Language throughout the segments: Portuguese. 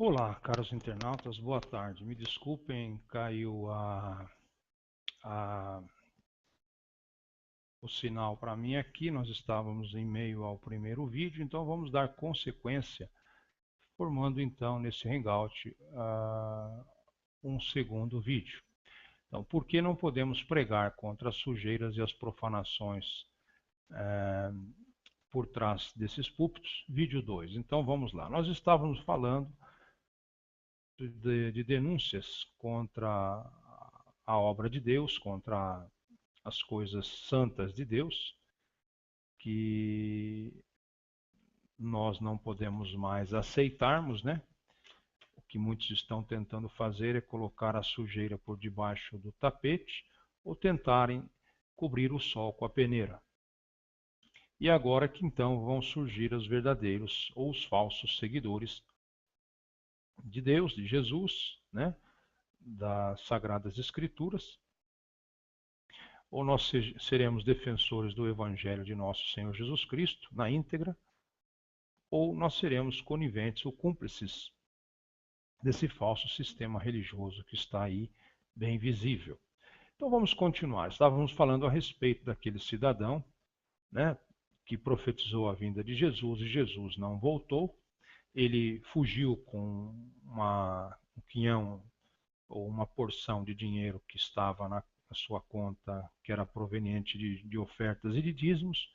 Olá, caros internautas, boa tarde. Me desculpem, caiu o sinal para mim aqui. Nós estávamos em meio ao primeiro vídeo, então vamos dar consequência, formando então nesse Hangout um segundo vídeo. Então, por que não podemos pregar contra as sujeiras e as profanações por trás desses púlpitos? Vídeo 2. Então vamos lá. Nós estávamos falando de denúncias contra a obra de Deus, contra as coisas santas de Deus, que nós não podemos mais aceitarmos, né? O que muitos estão tentando fazer é colocar a sujeira por debaixo do tapete ou tentarem cobrir o sol com a peneira. E agora que então vão surgir os verdadeiros ou os falsos seguidores de Deus, de Jesus, né? Das Sagradas Escrituras, ou nós seremos defensores do Evangelho de nosso Senhor Jesus Cristo na íntegra, ou nós seremos coniventes ou cúmplices desse falso sistema religioso que está aí bem visível. Então vamos continuar. Estávamos falando a respeito daquele cidadão, né, que profetizou a vinda de Jesus e Jesus não voltou. Ele fugiu com um quinhão ou uma porção de dinheiro que estava na sua conta, que era proveniente de ofertas e de dízimos,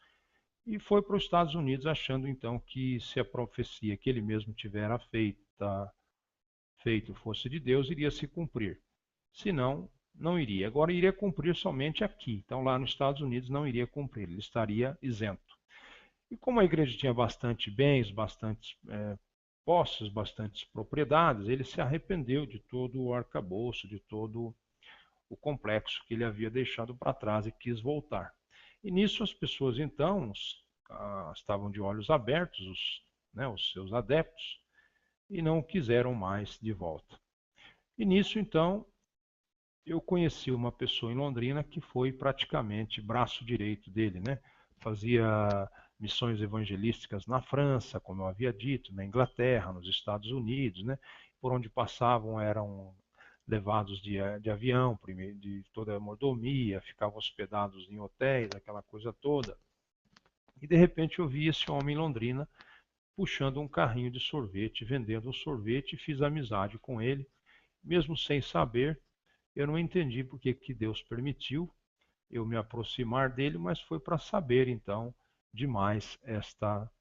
e foi para os Estados Unidos achando então que se a profecia que ele mesmo tivera feito fosse de Deus, iria se cumprir. Se não, não iria. Agora iria cumprir somente aqui. Então lá nos Estados Unidos não iria cumprir, ele estaria isento. E como a igreja tinha bastante bens, bastantes posses, bastantes propriedades, ele se arrependeu de todo o arcabouço, de todo o complexo que ele havia deixado para trás e quis voltar. E nisso as pessoas então estavam de olhos abertos, os seus adeptos, e não quiseram mais de volta. E nisso então eu conheci uma pessoa em Londrina que foi praticamente braço direito dele, né? Fazia missões evangelísticas na França, como eu havia dito, na Inglaterra, nos Estados Unidos, né? Por onde passavam eram levados de avião, de toda a mordomia, ficavam hospedados em hotéis, aquela coisa toda. E de repente eu vi esse homem em Londrina puxando um carrinho de sorvete, vendendo um sorvete, e fiz amizade com ele, mesmo sem saber. Eu não entendi porque que Deus permitiu eu me aproximar dele, mas foi para saber então demais esta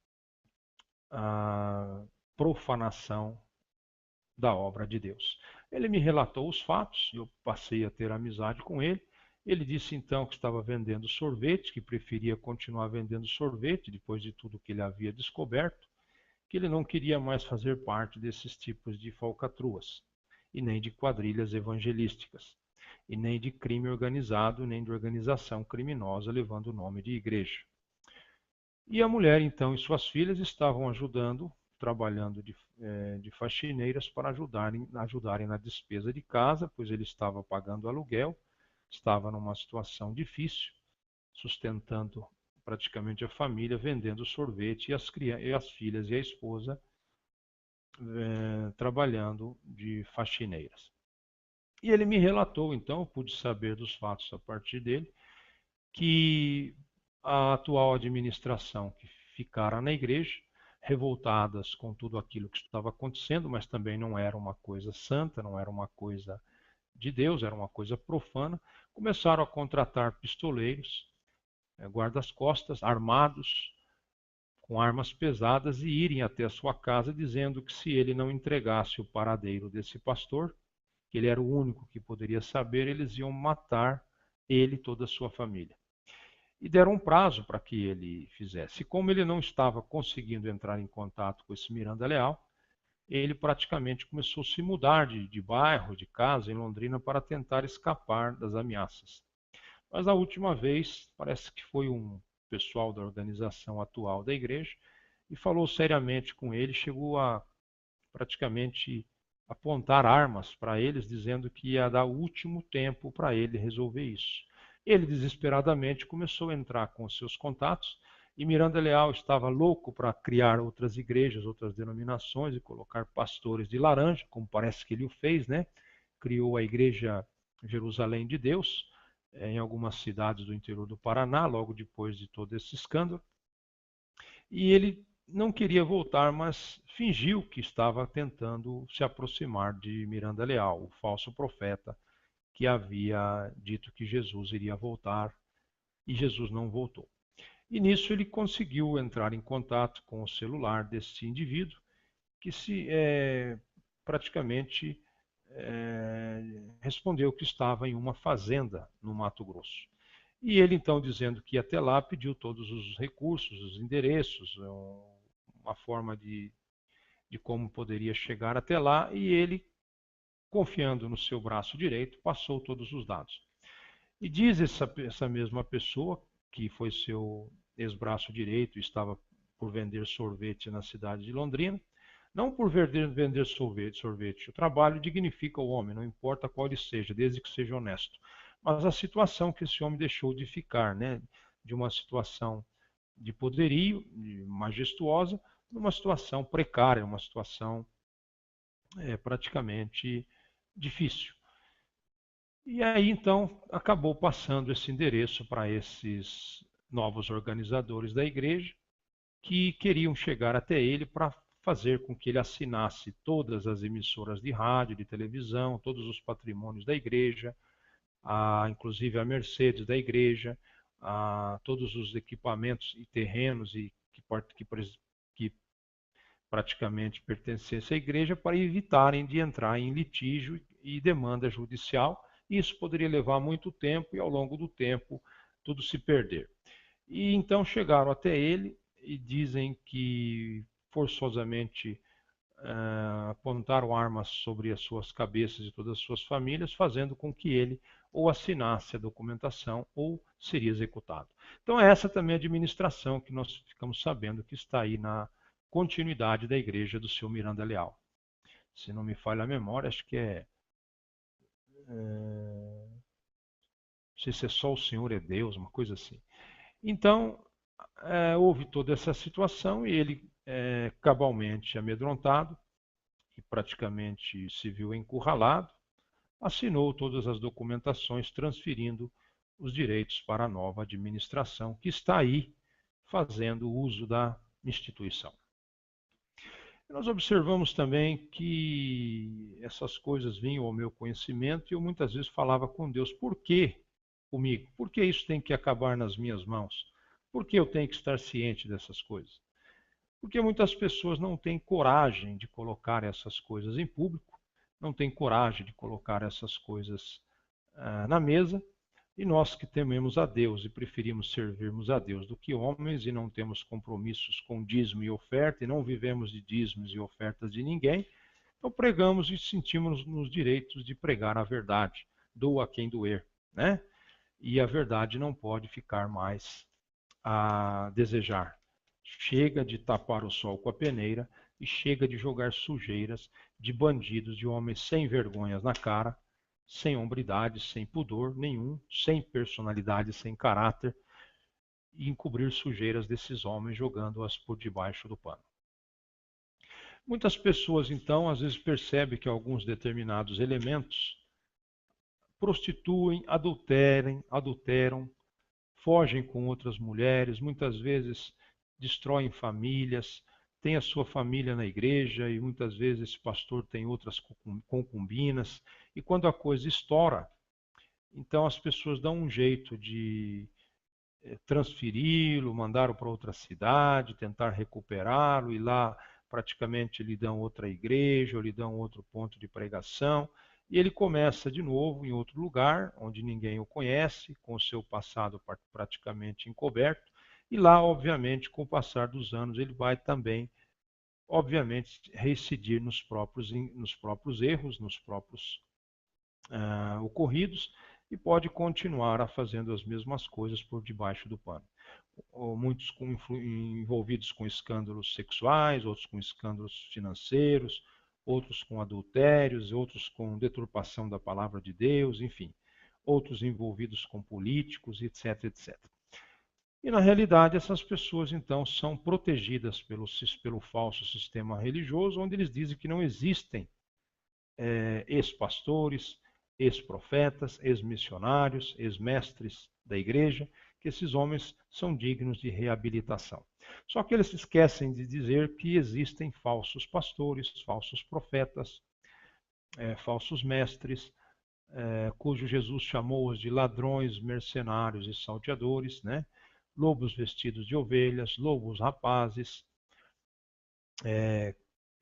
profanação da obra de Deus. Ele me relatou os fatos, eu passei a ter amizade com ele. Ele disse então que estava vendendo sorvete, que preferia continuar vendendo sorvete depois de tudo que ele havia descoberto, que ele não queria mais fazer parte desses tipos de falcatruas, e nem de quadrilhas evangelísticas, e nem de crime organizado, nem de organização criminosa levando o nome de igreja. E a mulher então e suas filhas estavam ajudando, trabalhando de faxineiras para ajudarem na despesa de casa, pois ele estava pagando aluguel, estava numa situação difícil, sustentando praticamente a família, vendendo sorvete, e as filhas e a esposa trabalhando de faxineiras. E ele me relatou, então, eu pude saber dos fatos a partir dele, que a atual administração que ficara na igreja, revoltadas com tudo aquilo que estava acontecendo, mas também não era uma coisa santa, não era uma coisa de Deus, era uma coisa profana, começaram a contratar pistoleiros, guardas-costas, armados, com armas pesadas, e irem até a sua casa dizendo que se ele não entregasse o paradeiro desse pastor, que ele era o único que poderia saber, eles iam matar ele e toda a sua família. E deram um prazo para que ele fizesse. E como ele não estava conseguindo entrar em contato com esse Miranda Leal, ele praticamente começou a se mudar de bairro, de casa em Londrina para tentar escapar das ameaças. Mas a última vez, parece que foi um pessoal da organização atual da igreja e falou seriamente com ele, chegou a praticamente apontar armas para eles, dizendo que ia dar o último tempo para ele resolver isso. Ele desesperadamente começou a entrar com os seus contatos E Miranda Leal estava louco para criar outras igrejas, outras denominações e colocar pastores de laranja, como parece que ele o fez, né? Criou a Igreja Jerusalém de Deus, em algumas cidades do interior do Paraná, logo depois de todo esse escândalo. E ele não queria voltar, mas fingiu que estava tentando se aproximar de Miranda Leal, o falso profeta que havia dito que Jesus iria voltar, e Jesus não voltou. E nisso ele conseguiu entrar em contato com o celular desse indivíduo, que praticamente respondeu que estava em uma fazenda no Mato Grosso. E ele então, dizendo que ia até lá, pediu todos os recursos, os endereços, uma forma de como poderia chegar até lá, e ele, confiando no seu braço direito, passou todos os dados. E diz essa mesma pessoa, que foi seu ex-braço direito, estava por vender sorvete na cidade de Londrina, não por vender sorvete. O trabalho dignifica o homem, não importa qual ele seja, desde que seja honesto. Mas a situação que esse homem deixou de ficar, né, de uma situação de poderio, de majestuosa, numa situação precária, uma situação praticamente difícil. E aí então acabou passando esse endereço para esses novos organizadores da igreja, que queriam chegar até ele para fazer com que ele assinasse todas as emissoras de rádio, de televisão, todos os patrimônios da igreja, inclusive a Mercedes da igreja, todos os equipamentos e terrenos que praticamente pertencessem à igreja, para evitarem de entrar em litígio e demanda judicial. Isso poderia levar muito tempo e, ao longo do tempo, tudo se perder. E então chegaram até ele e dizem que forçosamente apontaram armas sobre as suas cabeças e todas as suas famílias, fazendo com que ele ou assinasse a documentação ou seria executado. Então essa também é a administração que nós ficamos sabendo que está aí na continuidade da igreja do seu Miranda Leal. Se não me falha a memória, acho que não sei se é só o Senhor é Deus, uma coisa assim. Então, houve toda essa situação e ele, cabalmente amedrontado e praticamente se viu encurralado, assinou todas as documentações transferindo os direitos para a nova administração, que está aí fazendo uso da instituição. Nós observamos também que essas coisas vinham ao meu conhecimento e eu muitas vezes falava com Deus: por que comigo? Por que isso tem que acabar nas minhas mãos? Por que eu tenho que estar ciente dessas coisas? Porque muitas pessoas não têm coragem de colocar essas coisas em público, não têm coragem de colocar essas coisas na mesa, e nós que tememos a Deus e preferimos servirmos a Deus do que homens e não temos compromissos com dízimo e oferta e não vivemos de dízimos e ofertas de ninguém, então pregamos e sentimos nos direitos de pregar a verdade, doa quem doer, né? E a verdade não pode ficar mais a desejar. Chega de tapar o sol com a peneira e chega de jogar sujeiras de bandidos, de homens sem vergonhas na cara, sem hombridade, sem pudor nenhum, sem personalidade, sem caráter, e encobrir sujeiras desses homens jogando-as por debaixo do pano. Muitas pessoas, então, às vezes percebem que alguns determinados elementos prostituem, adulteram, fogem com outras mulheres, muitas vezes destroem famílias, tem a sua família na igreja e muitas vezes esse pastor tem outras concubinas, e quando a coisa estoura, então as pessoas dão um jeito de transferi-lo, mandá-lo para outra cidade, tentar recuperá-lo, e lá praticamente lhe dão outra igreja, ou lhe dão outro ponto de pregação, e ele começa de novo em outro lugar, onde ninguém o conhece, com o seu passado praticamente encoberto, e lá, obviamente, com o passar dos anos, ele vai também, obviamente, reincidir nos próprios erros, nos próprios ocorridos, e pode continuar fazendo as mesmas coisas por debaixo do pano. Muitos envolvidos com escândalos sexuais, outros com escândalos financeiros, outros com adultérios, outros com deturpação da palavra de Deus, enfim, outros envolvidos com políticos, etc, etc. E na realidade essas pessoas então são protegidas pelo falso sistema religioso, onde eles dizem que não existem ex-pastores, ex-profetas, ex-missionários, ex-mestres da igreja, que esses homens são dignos de reabilitação. Só que eles esquecem de dizer que existem falsos pastores, falsos profetas, falsos mestres, cujo Jesus chamou-os de ladrões, mercenários e salteadores, né? Lobos vestidos de ovelhas, lobos rapazes,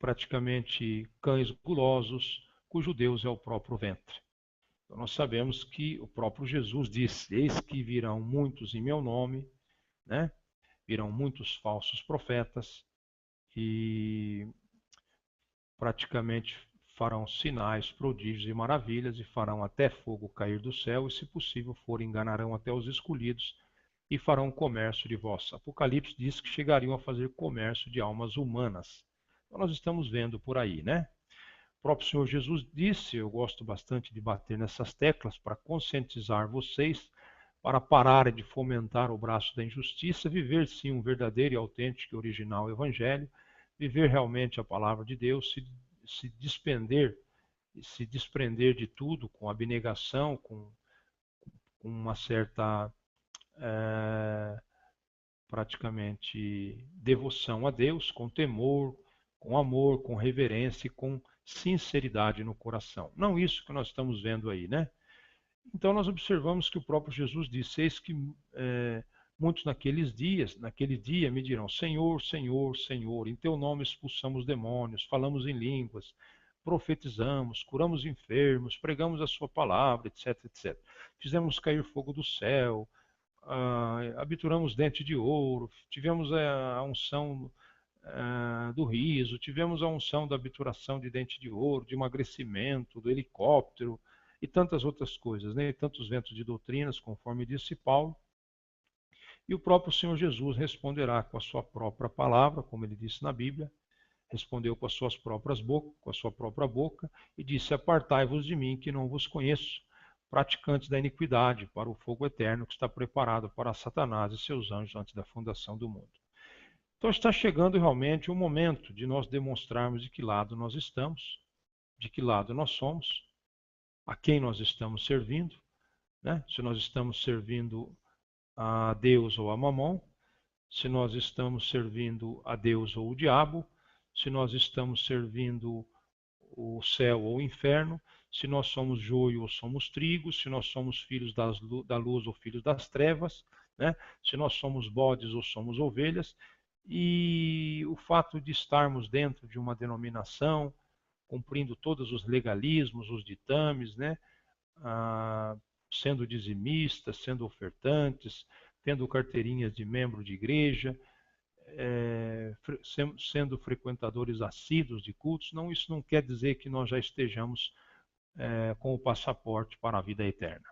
praticamente cães gulosos, cujo Deus é o próprio ventre. Então nós sabemos que o próprio Jesus disse: eis que virão muitos em meu nome, né? Virão muitos falsos profetas e praticamente farão sinais, prodígios e maravilhas, e farão até fogo cair do céu, e se possível for, enganarão até os escolhidos, e farão comércio de vós. Apocalipse diz que chegariam a fazer comércio de almas humanas. Então nós estamos vendo por aí, né? O próprio Senhor Jesus disse, eu gosto bastante de bater nessas teclas para conscientizar vocês, para pararem de fomentar o braço da injustiça, viver sim um verdadeiro e autêntico e original evangelho, viver realmente a palavra de Deus, se desprender de tudo com abnegação, com uma certa praticamente devoção a Deus, com temor, com amor, com reverência e com sinceridade no coração. Não isso que nós estamos vendo aí, né? Então nós observamos que o próprio Jesus disse: eis que muitos naquele dia me dirão: Senhor, Senhor, Senhor, em teu nome expulsamos demônios, falamos em línguas, profetizamos, curamos enfermos, pregamos a sua palavra, etc, etc. Fizemos cair fogo do céu, abituramos dente de ouro, tivemos a unção do riso, tivemos a unção da abituração de dente de ouro, de emagrecimento, do helicóptero e tantas outras coisas, né? E tantos ventos de doutrinas, conforme disse Paulo. E o próprio Senhor Jesus responderá com a sua própria palavra, como ele disse na Bíblia, respondeu com a sua própria boca e disse: apartai-vos de mim, que não vos conheço, praticantes da iniquidade, para o fogo eterno que está preparado para Satanás e seus anjos antes da fundação do mundo. Então está chegando realmente o momento de nós demonstrarmos de que lado nós estamos, de que lado nós somos, a quem nós estamos servindo, né? Se nós estamos servindo a Deus ou a Mamon, se nós estamos servindo a Deus ou o diabo, se nós estamos servindo o céu ou o inferno, se nós somos joio ou somos trigo, se nós somos filhos da luz ou filhos das trevas, né? Se nós somos bodes ou somos ovelhas. E o fato de estarmos dentro de uma denominação, cumprindo todos os legalismos, os ditames, né? Sendo dizimistas, sendo ofertantes, tendo carteirinhas de membro de igreja, sendo frequentadores assíduos de cultos, não, isso não quer dizer que nós já estejamos com o passaporte para a vida eterna.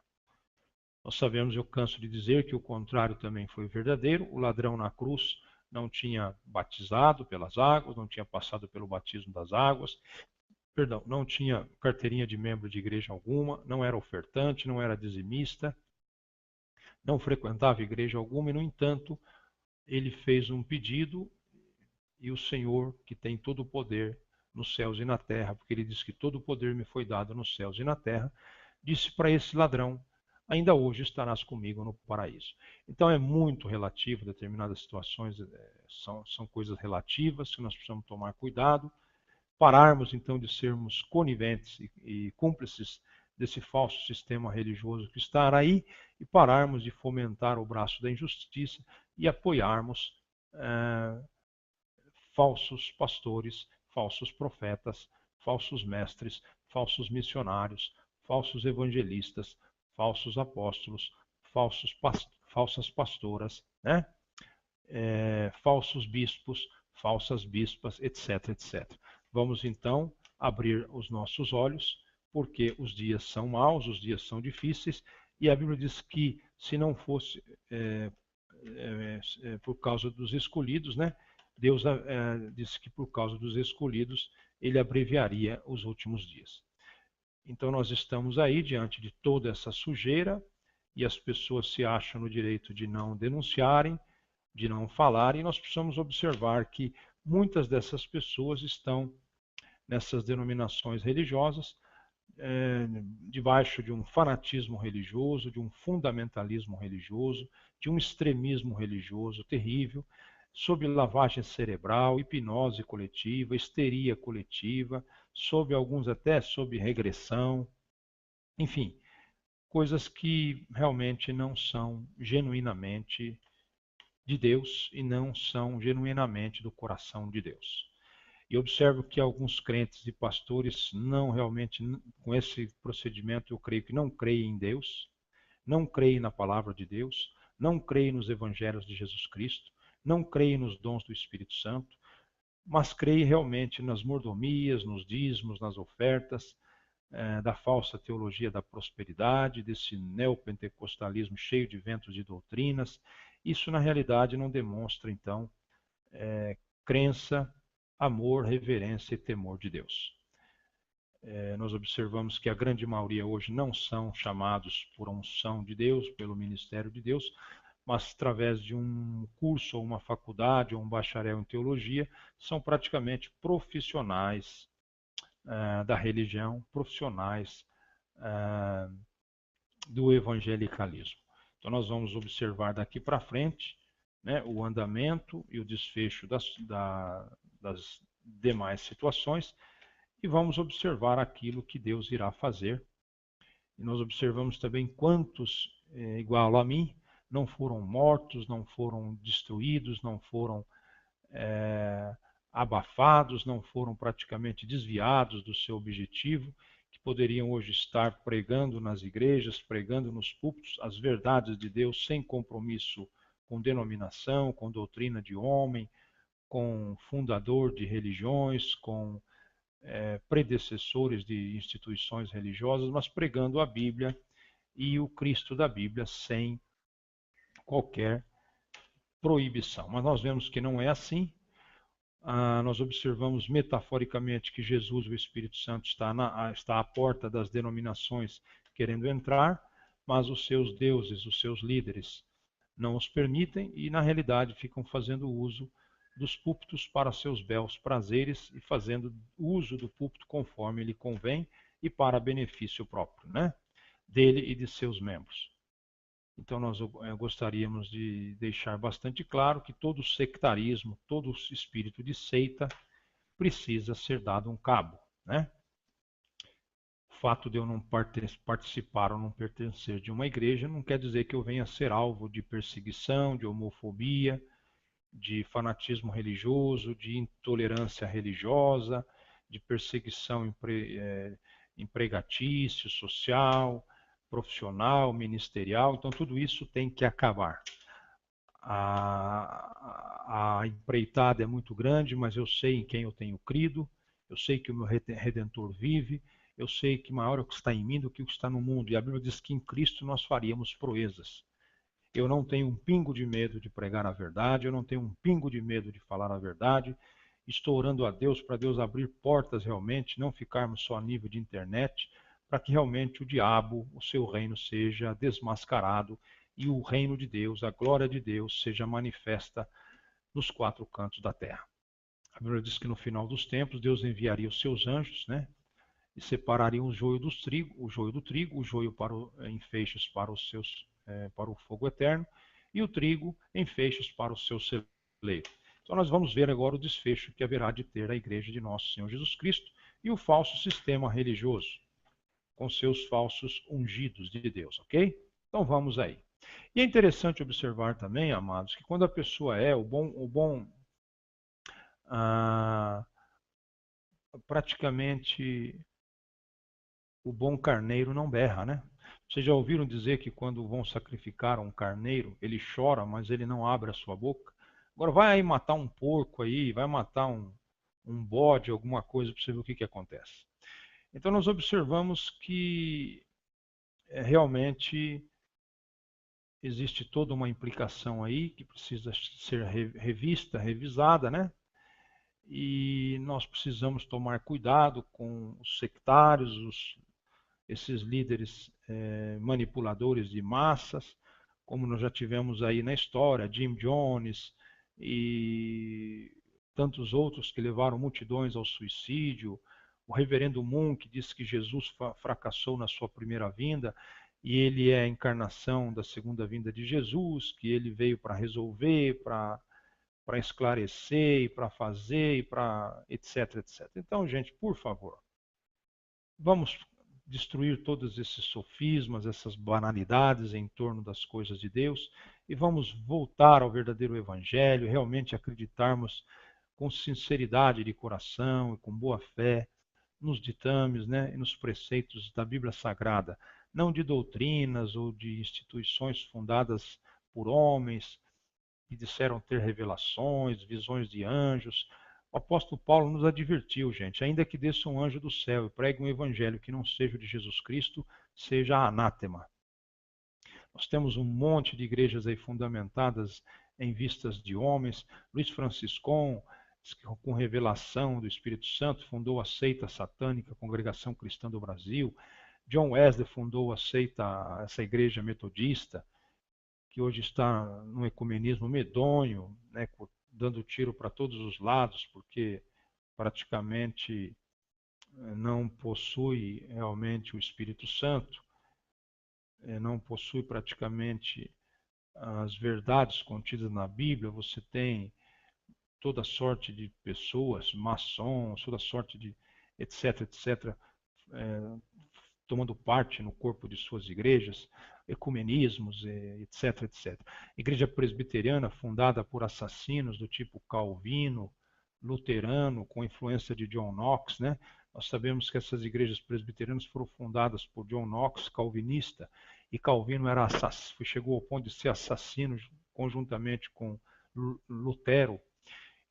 Nós sabemos, eu canso de dizer, que o contrário também foi verdadeiro. O ladrão na cruz não tinha batizado pelas águas, não tinha passado pelo batismo das águas, não tinha carteirinha de membro de igreja alguma, não era ofertante, não era dizimista, não frequentava igreja alguma e, no entanto, ele fez um pedido e o Senhor, que tem todo o poder nos céus e na terra, porque ele disse que todo o poder me foi dado nos céus e na terra, disse para esse ladrão: ainda hoje estarás comigo no paraíso. Então é muito relativo, determinadas situações são coisas relativas que nós precisamos tomar cuidado, pararmos então de sermos coniventes e cúmplices desse falso sistema religioso que está aí e pararmos de fomentar o braço da injustiça e apoiarmos falsos pastores, falsos profetas, falsos mestres, falsos missionários, falsos evangelistas, falsos apóstolos, falsas pastoras, né? Falsos bispos, falsas bispas, etc, etc. Vamos então abrir os nossos olhos, porque os dias são maus, os dias são difíceis, e a Bíblia diz que se não fosse por causa dos escolhidos, né? Deus disse que por causa dos escolhidos ele abreviaria os últimos dias. Então nós estamos aí diante de toda essa sujeira e as pessoas se acham no direito de não denunciarem, de não falarem, e nós precisamos observar que muitas dessas pessoas estão nessas denominações religiosas, debaixo de um fanatismo religioso, de um fundamentalismo religioso, de um extremismo religioso terrível, sob lavagem cerebral, hipnose coletiva, histeria coletiva, sob alguns até sob regressão, enfim, coisas que realmente não são genuinamente de Deus e não são genuinamente do coração de Deus. E observo que alguns crentes e pastores não realmente, com esse procedimento, eu creio que não creem em Deus, não creem na palavra de Deus, não creem nos evangelhos de Jesus Cristo, não creem nos dons do Espírito Santo, mas creem realmente nas mordomias, nos dízimos, nas ofertas, da falsa teologia da prosperidade, desse neopentecostalismo cheio de ventos de doutrinas. Isso, na realidade, não demonstra, então, crença, amor, reverência e temor de Deus. Nós observamos que a grande maioria hoje não são chamados por unção de Deus, pelo ministério de Deus, mas através de um curso ou uma faculdade ou um bacharel em teologia, são praticamente profissionais da religião, profissionais do evangelicalismo. Então nós vamos observar daqui para frente, né, o andamento e o desfecho das demais situações e vamos observar aquilo que Deus irá fazer. E nós observamos também quantos, igual a mim, não foram mortos, não foram destruídos, não foram abafados, não foram praticamente desviados do seu objetivo, que poderiam hoje estar pregando nas igrejas, pregando nos púlpitos as verdades de Deus sem compromisso com denominação, com doutrina de homem, com fundador de religiões, com predecessores de instituições religiosas, mas pregando a Bíblia e o Cristo da Bíblia sem qualquer proibição. Mas nós vemos que não é assim. Nós observamos metaforicamente que Jesus, o Espírito Santo, está à porta das denominações querendo entrar, mas os seus deuses, os seus líderes, não os permitem e, na realidade, ficam fazendo uso dos púlpitos para seus belos prazeres e fazendo uso do púlpito conforme lhe convém e para benefício próprio, né? Dele e de seus membros. Então nós gostaríamos de deixar bastante claro que todo sectarismo, todo espírito de seita precisa ser dado um cabo, né? O fato de eu não participar ou não pertencer de uma igreja não quer dizer que eu venha ser alvo de perseguição, de homofobia, de fanatismo religioso, de intolerância religiosa, de perseguição empregatício, social, profissional, ministerial. Então tudo isso tem que acabar. A empreitada é muito grande, mas eu sei em quem eu tenho crido, eu sei que o meu Redentor vive, eu sei que maior é o que está em mim do que o que está no mundo. E a Bíblia diz que em Cristo nós faríamos proezas. Eu não tenho um pingo de medo de pregar a verdade, eu não tenho um pingo de medo de falar a verdade. Estou orando a Deus para Deus abrir portas realmente, não ficarmos só a nível de internet, para que realmente o diabo, o seu reino, seja desmascarado e o reino de Deus, a glória de Deus, seja manifesta nos quatro cantos da terra. A Bíblia diz que no final dos tempos Deus enviaria os seus anjos, né? E separariam o joio do trigo, o joio em feixes para o fogo eterno, e o trigo em feixes para o seu celeiro. Então nós vamos ver agora o desfecho que haverá de ter a igreja de nosso Senhor Jesus Cristo e o falso sistema religioso, com seus falsos ungidos de Deus, ok? Então vamos aí. E é interessante observar também, amados, que quando a pessoa praticamente o bom carneiro não berra, né? Vocês já ouviram dizer que quando vão sacrificar um carneiro, ele chora, mas ele não abre a sua boca? Agora vai aí matar um porco aí, vai matar um bode, alguma coisa, para você ver o que acontece. Então nós observamos que realmente existe toda uma implicação aí que precisa ser revista, revisada, né? E nós precisamos tomar cuidado com os sectários, esses líderes manipuladores de massas, como nós já tivemos aí na história, Jim Jones e tantos outros que levaram multidões ao suicídio. O reverendo Moon, que disse que Jesus fracassou na sua primeira vinda, e ele é a encarnação da segunda vinda de Jesus, que ele veio para resolver, para esclarecer, para fazer, para etc, etc. Então, gente, por favor, vamos destruir todos esses sofismas, essas banalidades em torno das coisas de Deus e vamos voltar ao verdadeiro evangelho, realmente acreditarmos com sinceridade de coração e com boa fé nos ditames, né, e nos preceitos da Bíblia Sagrada, não de doutrinas ou de instituições fundadas por homens que disseram ter revelações, visões de anjos. O apóstolo Paulo nos advertiu, gente, ainda que desça um anjo do céu e pregue um evangelho que não seja o de Jesus Cristo, seja anátema. Nós temos um monte de igrejas aí fundamentadas em vistas de homens. Luiz Franciscon, com revelação do Espírito Santo, fundou a seita satânica Congregação Cristã do Brasil. John Wesley fundou a seita, essa igreja metodista, que hoje está num ecumenismo medonho, né, dando tiro para todos os lados, porque praticamente não possui realmente o Espírito Santo, não possui praticamente as verdades contidas na Bíblia. Você tem toda sorte de pessoas, maçons, toda sorte de etc, etc, tomando parte no corpo de suas igrejas, ecumenismos, etc, etc. Igreja presbiteriana fundada por assassinos do tipo Calvino, luterano, com influência de John Knox, né? Nós sabemos que essas igrejas presbiterianas foram fundadas por John Knox, calvinista, e Calvino era chegou ao ponto de ser assassino conjuntamente com Lutero.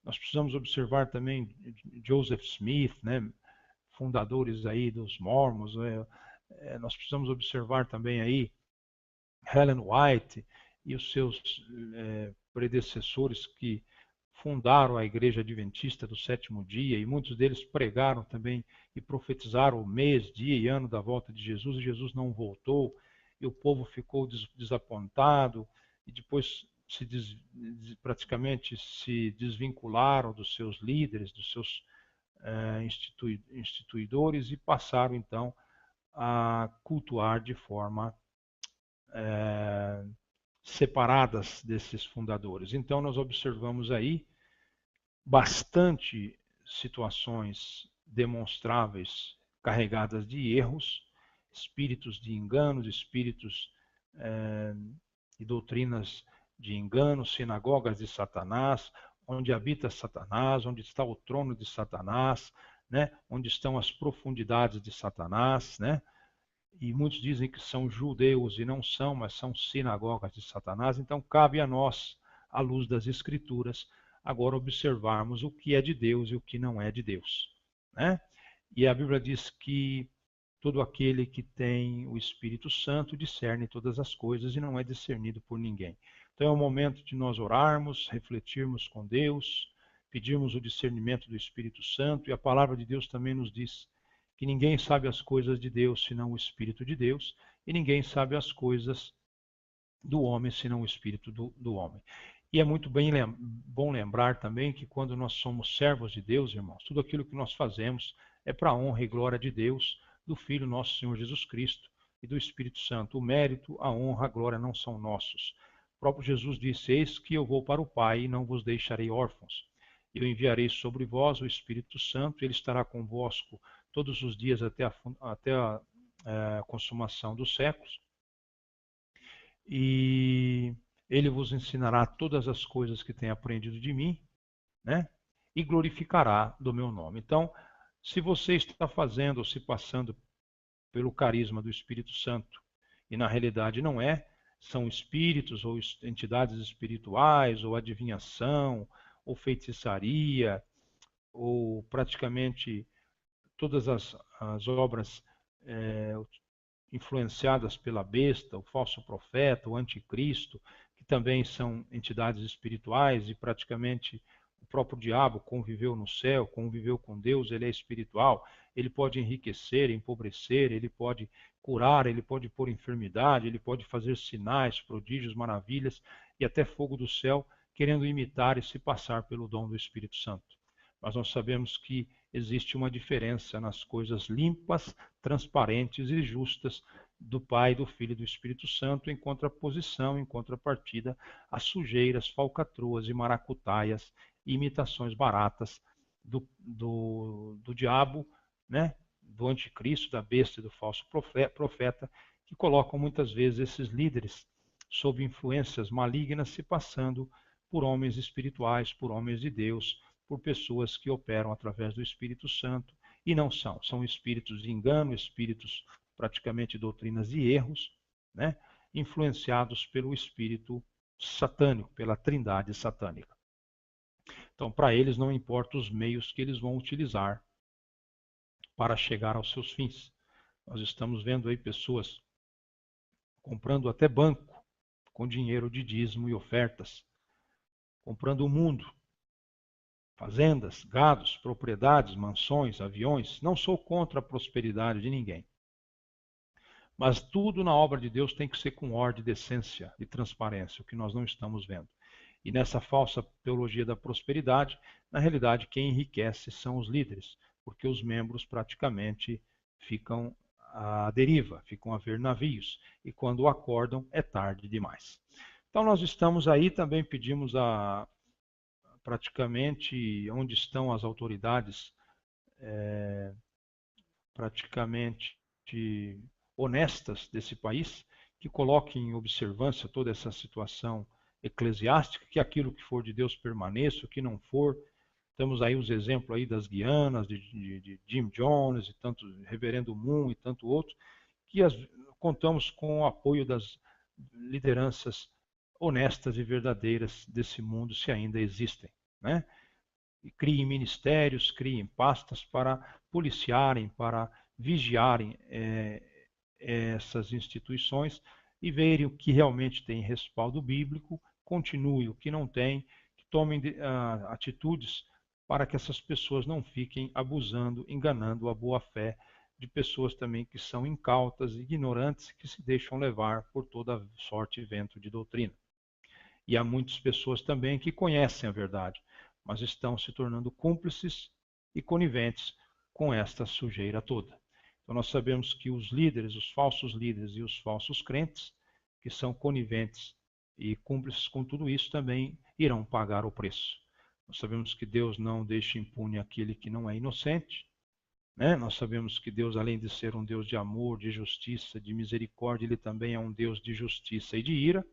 Nós precisamos observar também Joseph Smith, né? Fundadores aí dos Mormons. Nós precisamos observar também aí Helen White e os seus predecessores que fundaram a Igreja Adventista do Sétimo Dia, e muitos deles pregaram também e profetizaram o mês, dia e ano da volta de Jesus, e Jesus não voltou, e o povo ficou desapontado, e depois praticamente se desvincularam dos seus líderes, dos seus instituidores, e passaram então a cultuar de forma separadas desses fundadores. Então nós observamos aí bastante situações demonstráveis carregadas de erros, espíritos de enganos, espíritos e doutrinas de engano, sinagogas de Satanás, onde habita Satanás, onde está o trono de Satanás, né? Onde estão as profundidades de Satanás, né? E muitos dizem que são judeus e não são, mas são sinagogas de Satanás. Então cabe a nós, à luz das Escrituras, agora observarmos o que é de Deus e o que não é de Deus, né? E a Bíblia diz que todo aquele que tem o Espírito Santo discerne todas as coisas e não é discernido por ninguém. Então é o momento de nós orarmos, refletirmos com Deus, pedirmos o discernimento do Espírito Santo, e a palavra de Deus também nos diz que ninguém sabe as coisas de Deus senão o Espírito de Deus, e ninguém sabe as coisas do homem senão o Espírito do homem. E é muito bom lembrar também que quando nós somos servos de Deus, irmãos, tudo aquilo que nós fazemos é para a honra e glória de Deus, do Filho nosso Senhor Jesus Cristo e do Espírito Santo. O mérito, a honra, a glória não são nossos. O próprio Jesus disse: eis que eu vou para o Pai e não vos deixarei órfãos. Eu enviarei sobre vós o Espírito Santo, ele estará convosco todos os dias até a consumação dos séculos. E ele vos ensinará todas as coisas que tem aprendido de mim, né? E glorificará do meu nome. Então, se você está fazendo ou se passando pelo carisma do Espírito Santo, e na realidade não é, são espíritos ou entidades espirituais, ou adivinhação, ou feitiçaria, ou praticamente todas as obras influenciadas pela besta, o falso profeta, o anticristo, que também são entidades espirituais, e praticamente o próprio diabo conviveu no céu, conviveu com Deus, ele é espiritual, ele pode enriquecer, empobrecer, ele pode curar, ele pode pôr enfermidade, ele pode fazer sinais, prodígios, maravilhas e até fogo do céu, querendo imitar e se passar pelo dom do Espírito Santo. Mas nós sabemos que existe uma diferença nas coisas limpas, transparentes e justas do Pai, do Filho e do Espírito Santo, em contraposição, em contrapartida, às sujeiras, falcatruas e maracutaias, imitações baratas do diabo, né? Do anticristo, da besta e do falso profeta, que colocam muitas vezes esses líderes sob influências malignas, se passando por homens espirituais, por homens de Deus, por pessoas que operam através do Espírito Santo e não são. São espíritos de engano, espíritos praticamente doutrinas de erros, né? Influenciados pelo espírito satânico, pela trindade satânica. Então, para eles não importa os meios que eles vão utilizar para chegar aos seus fins. Nós estamos vendo aí pessoas comprando até banco com dinheiro de dízimo e ofertas, comprando o mundo, fazendas, gados, propriedades, mansões, aviões. Não sou contra a prosperidade de ninguém. Mas tudo na obra de Deus tem que ser com ordem, decência e transparência, o que nós não estamos vendo. E nessa falsa teologia da prosperidade, na realidade, quem enriquece são os líderes, porque os membros praticamente ficam à deriva, ficam a ver navios, e quando acordam é tarde demais. Então nós estamos aí, também pedimos praticamente onde estão as autoridades praticamente honestas desse país, que coloquem em observância toda essa situação eclesiástica, que aquilo que for de Deus permaneça, o que não for. Temos aí os exemplos aí das Guianas, de Jim Jones, e tanto Reverendo Moon e tanto outro, que contamos com o apoio das lideranças honestas e verdadeiras desse mundo, se ainda existem, né? E criem ministérios, criem pastas para policiarem, para vigiarem essas instituições e verem o que realmente tem respaldo bíblico, continue o que não tem, que tomem atitudes para que essas pessoas não fiquem abusando, enganando a boa-fé de pessoas também que são incautas, ignorantes, que se deixam levar por toda sorte e vento de doutrina. E há muitas pessoas também que conhecem a verdade, mas estão se tornando cúmplices e coniventes com esta sujeira toda. Então nós sabemos que os líderes, os falsos líderes e os falsos crentes, que são coniventes e cúmplices com tudo isso, também irão pagar o preço. Nós sabemos que Deus não deixa impune aquele que não é inocente, né? Nós sabemos que Deus, além de ser um Deus de amor, de justiça, de misericórdia, ele também é um Deus de justiça e de ira.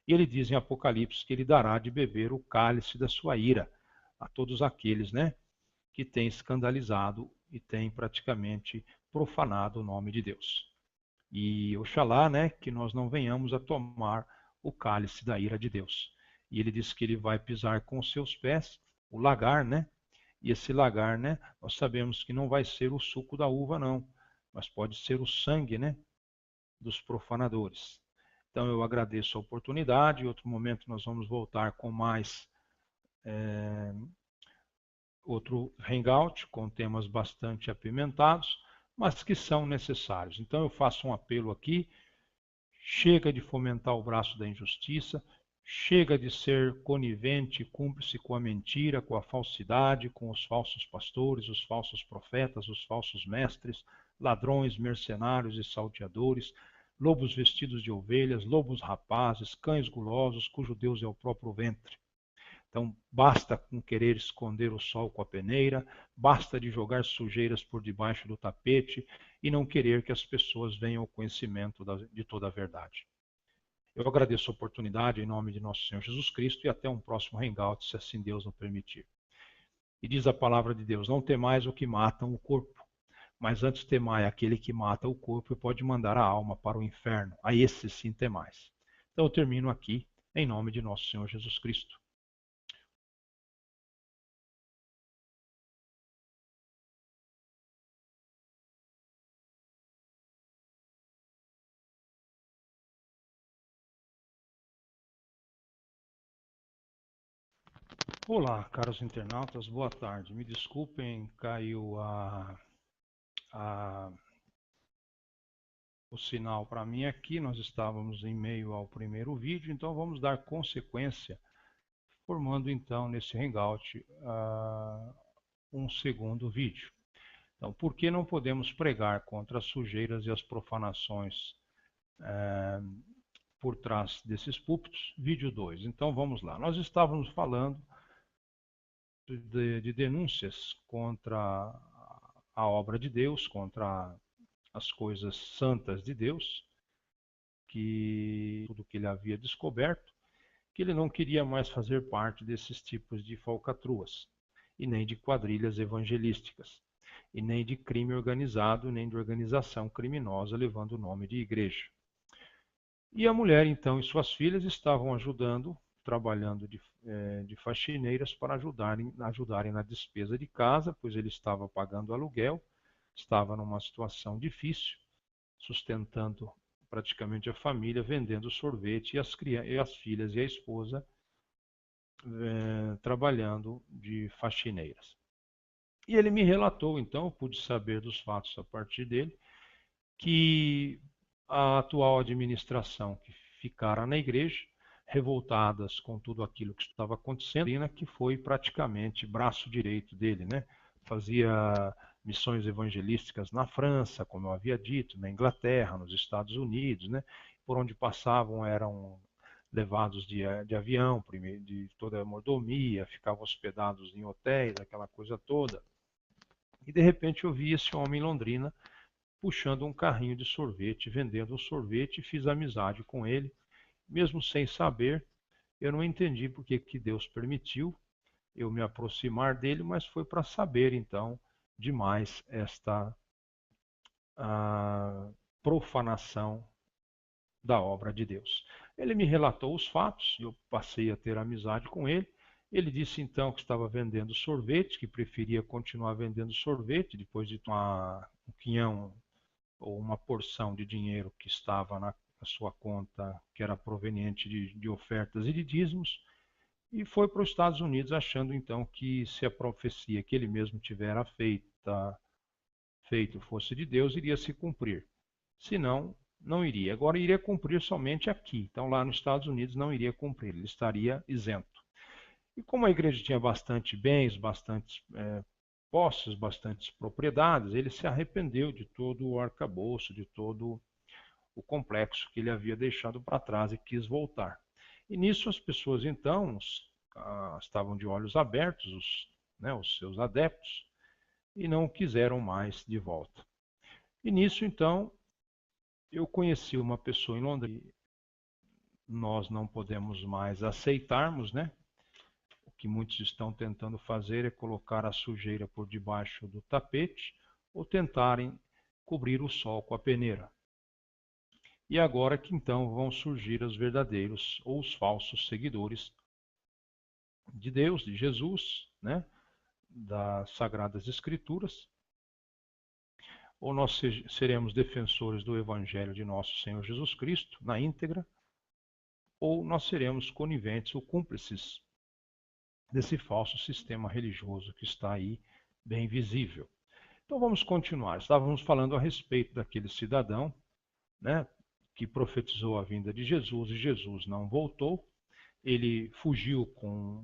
E ele diz em Apocalipse que ele dará de beber o cálice da sua ira a todos aqueles, né, que têm escandalizado e têm praticamente profanado o nome de Deus. E oxalá, né, que nós não venhamos a tomar o cálice da ira de Deus. E ele diz que ele vai pisar com os seus pés o lagar, né? E esse lagar, né, nós sabemos que não vai ser o suco da uva, não, mas pode ser o sangue, né, dos profanadores. Então eu agradeço a oportunidade. Em outro momento nós vamos voltar com mais outro hangout com temas bastante apimentados, mas que são necessários. Então eu faço um apelo aqui: chega de fomentar o braço da injustiça, chega de ser conivente, cúmplice com a mentira, com a falsidade, com os falsos pastores, os falsos profetas, os falsos mestres, ladrões, mercenários e salteadores, lobos vestidos de ovelhas, lobos rapazes, cães gulosos, cujo Deus é o próprio ventre. Então, basta com querer esconder o sol com a peneira, basta de jogar sujeiras por debaixo do tapete e não querer que as pessoas venham ao conhecimento de toda a verdade. Eu agradeço a oportunidade em nome de nosso Senhor Jesus Cristo e até um próximo hangout, se assim Deus nos permitir. E diz a palavra de Deus: não temais o que matam o corpo, mas antes temai aquele que mata o corpo e pode mandar a alma para o inferno. A esse sim temais. Então eu termino aqui em nome de nosso Senhor Jesus Cristo. Olá, caros internautas, boa tarde. Me desculpem, caiu o sinal para mim aqui. Nós estávamos em meio ao primeiro vídeo, então vamos dar consequência, formando então nesse Hangout um segundo vídeo. Então, por que não podemos pregar contra as sujeiras e as profanações por trás desses púlpitos? Vídeo 2. Então vamos lá. Nós estávamos falando de denúncias contra a obra de Deus, contra as coisas santas de Deus, que tudo que ele havia descoberto, que ele não queria mais fazer parte desses tipos de falcatruas, e nem de quadrilhas evangelísticas, e nem de crime organizado, nem de organização criminosa levando o nome de igreja. E a mulher, então, e suas filhas estavam ajudando, trabalhando de faxineiras para ajudarem na despesa de casa, pois ele estava pagando aluguel, estava numa situação difícil, sustentando praticamente a família, vendendo sorvete, e as filhas e a esposa trabalhando de faxineiras. E ele me relatou, então, eu pude saber dos fatos a partir dele, que a atual administração que ficara na igreja, revoltadas com tudo aquilo que estava acontecendo, que foi praticamente braço direito dele, né? Fazia missões evangelísticas na França, como eu havia dito, na Inglaterra, nos Estados Unidos, né? Por onde passavam eram levados de avião, de toda a mordomia, ficavam hospedados em hotéis, aquela coisa toda. E de repente eu vi esse homem em Londrina puxando um carrinho de sorvete, vendendo o sorvete, fiz amizade com ele, mesmo sem saber. Eu não entendi porque que Deus permitiu eu me aproximar dele, mas foi para saber então demais esta profanação da obra de Deus. Ele me relatou os fatos, eu passei a ter amizade com ele. Ele disse então que estava vendendo sorvete, que preferia continuar vendendo sorvete depois de tomar um quinhão ou uma porção de dinheiro que estava na sua conta, que era proveniente de ofertas e de dízimos, e foi para os Estados Unidos achando então que se a profecia que ele mesmo tivera feito fosse de Deus, iria se cumprir. Se não, não iria. Agora iria cumprir somente aqui. Então lá nos Estados Unidos não iria cumprir, ele estaria isento. E como a igreja tinha bastante bens, bastante posses, bastantes propriedades, ele se arrependeu de todo o arcabouço, de todo o complexo que ele havia deixado para trás e quis voltar. E nisso as pessoas então estavam de olhos abertos, os seus adeptos, e não o quiseram mais de volta. E nisso então eu conheci uma pessoa em Londres, nós não podemos mais aceitarmos, né? O que muitos estão tentando fazer é colocar a sujeira por debaixo do tapete ou tentarem cobrir o sol com a peneira. E agora que então vão surgir os verdadeiros ou os falsos seguidores de Deus, de Jesus, né? Das Sagradas Escrituras, ou nós seremos defensores do Evangelho de nosso Senhor Jesus Cristo na íntegra, ou nós seremos coniventes ou cúmplices desse falso sistema religioso que está aí bem visível. Então vamos continuar. Estávamos falando a respeito daquele cidadão, né, que profetizou a vinda de Jesus e Jesus não voltou. Ele fugiu com